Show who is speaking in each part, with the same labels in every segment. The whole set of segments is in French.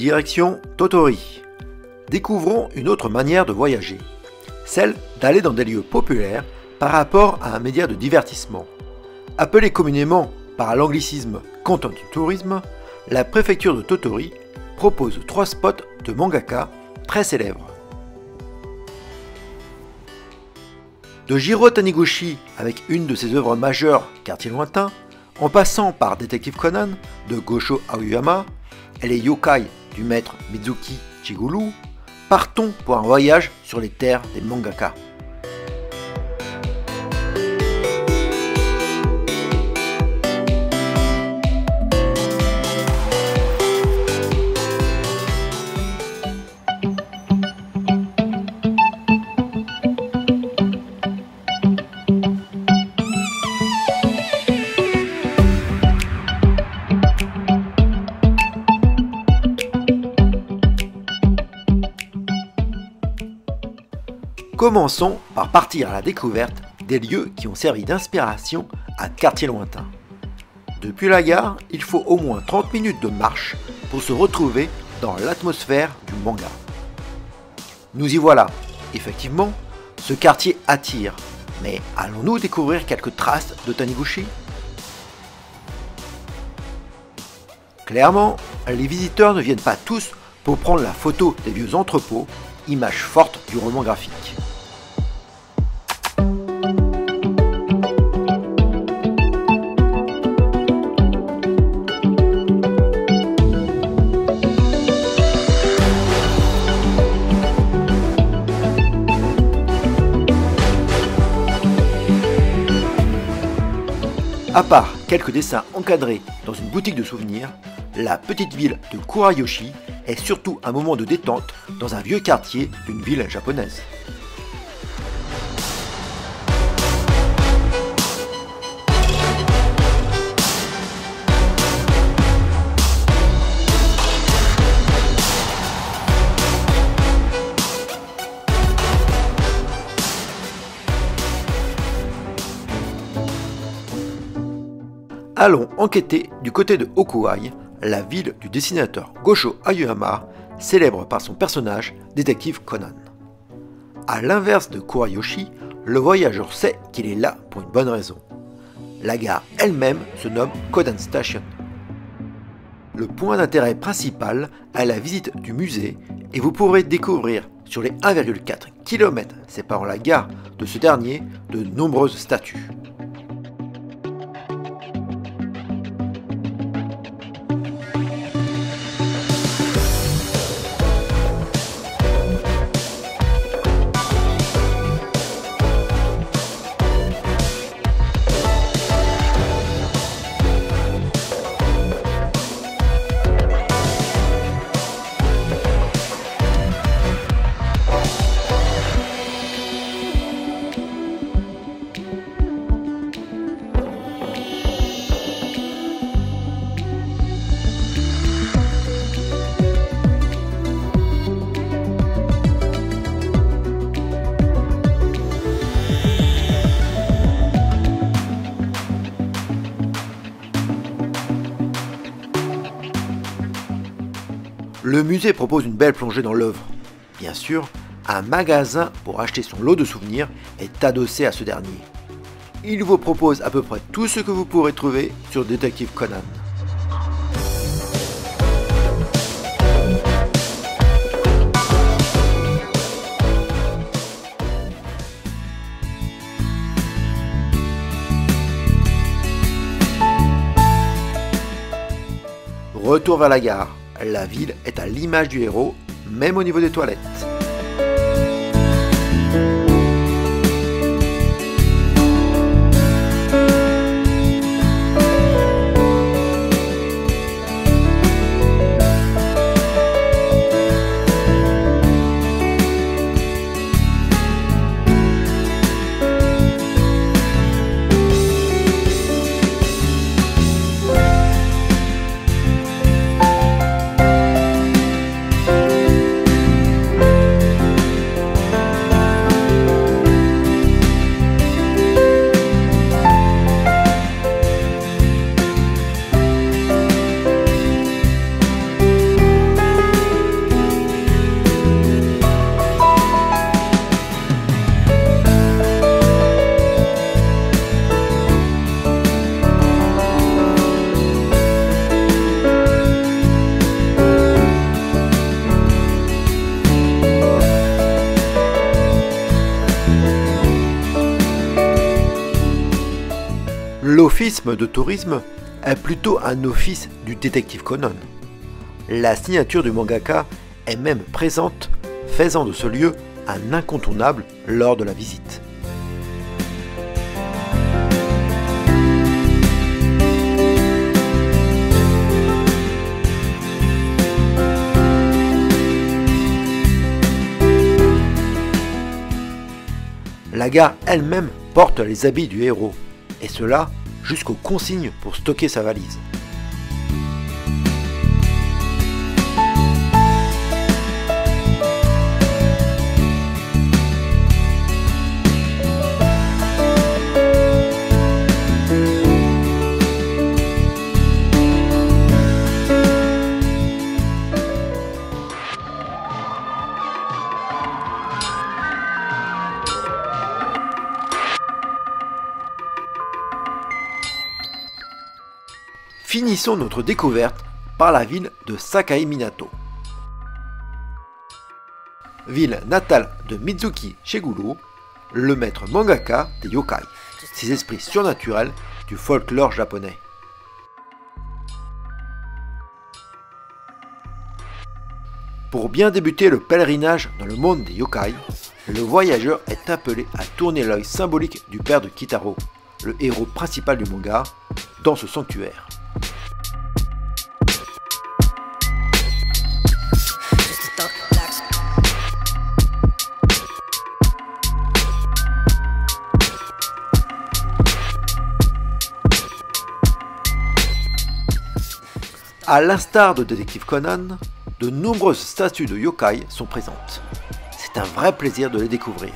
Speaker 1: direction Tottori. Découvrons une autre manière de voyager, celle d'aller dans des lieux populaires par rapport à un média de divertissement. Appelé communément par l'anglicisme content tourisme, la préfecture de Tottori propose 3 spots de mangaka très célèbres. De Jiro Taniguchi avec une de ses œuvres majeures, Quartier lointain, en passant par Détective Conan de Gosho Aoyama et les yokai du maître Mizuki Chiguru, partons pour un voyage sur les terres des mangaka. Commençons par partir à la découverte des lieux qui ont servi d'inspiration à Quartier lointain. Depuis la gare, il faut au moins 30 minutes de marche pour se retrouver dans l'atmosphère du manga. Nous y voilà, effectivement, ce quartier attire, mais allons-nous découvrir quelques traces de Taniguchi? Clairement, les visiteurs ne viennent pas tous pour prendre la photo des vieux entrepôts, image forte du roman graphique. À part quelques dessins encadrés dans une boutique de souvenirs, la petite ville de Kurayoshi est surtout un moment de détente dans un vieux quartier d'une ville japonaise. Allons enquêter du côté de Okuai, la ville du dessinateur Gosho Aoyama, célèbre par son personnage Détective Conan. A l'inverse de Kurayoshi, le voyageur sait qu'il est là pour une bonne raison. La gare elle-même se nomme Kodan Station. Le point d'intérêt principal est la visite du musée et vous pourrez découvrir sur les 1,4 km séparant la gare de ce dernier de nombreuses statues. Le musée propose une belle plongée dans l'œuvre. Bien sûr, un magasin pour acheter son lot de souvenirs est adossé à ce dernier. Il vous propose à peu près tout ce que vous pourrez trouver sur Détective Conan. Retour vers la gare. La ville est à l'image du héros, même au niveau des toilettes. L'office de tourisme est plutôt un office du détective Conan. La signature du mangaka est même présente, faisant de ce lieu un incontournable lors de la visite. La gare elle-même porte les habits du héros, et cela jusqu'aux consignes pour stocker sa valise. Finissons notre découverte par la ville de Sakai Minato. Ville natale de Mizuki Shiguro, le maître mangaka des yokai, ces esprits surnaturels du folklore japonais. Pour bien débuter le pèlerinage dans le monde des yokai, le voyageur est appelé à tourner l'œil symbolique du père de Kitaro, le héros principal du manga, dans ce sanctuaire. A l'instar de Détective Conan, de nombreuses statues de yokai sont présentes. C'est un vrai plaisir de les découvrir.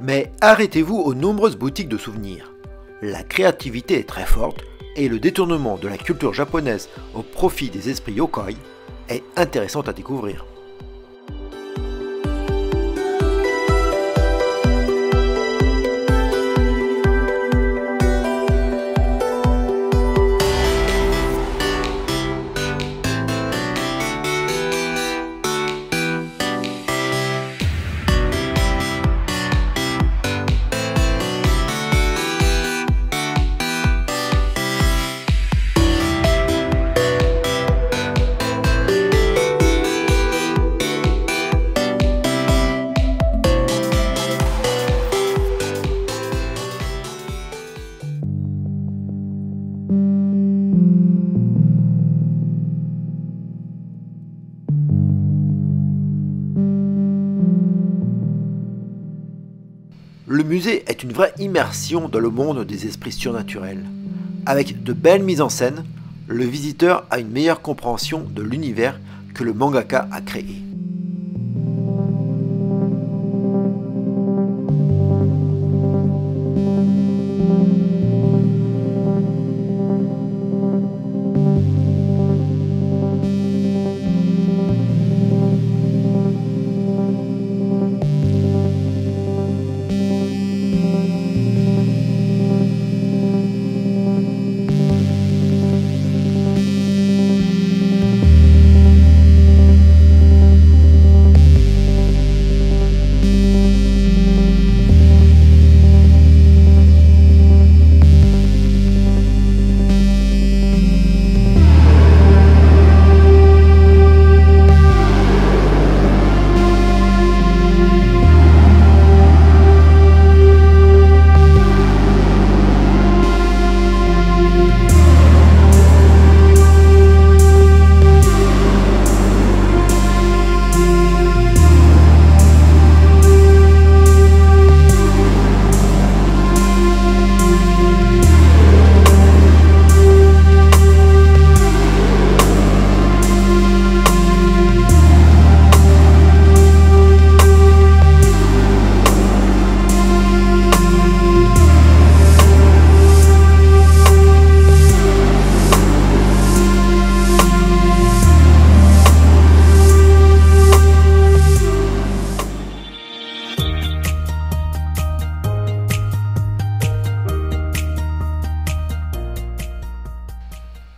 Speaker 1: Mais arrêtez-vous aux nombreuses boutiques de souvenirs. La créativité est très forte et le détournement de la culture japonaise au profit des esprits yokai est intéressant à découvrir. Le musée est une vraie immersion dans le monde des esprits surnaturels. Avec de belles mises en scène, le visiteur a une meilleure compréhension de l'univers que le mangaka a créé.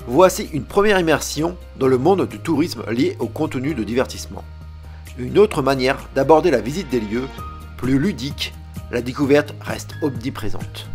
Speaker 1: Voici une première immersion dans le monde du tourisme lié au contenu de divertissement. Une autre manière d'aborder la visite des lieux, plus ludique, la découverte reste omniprésente.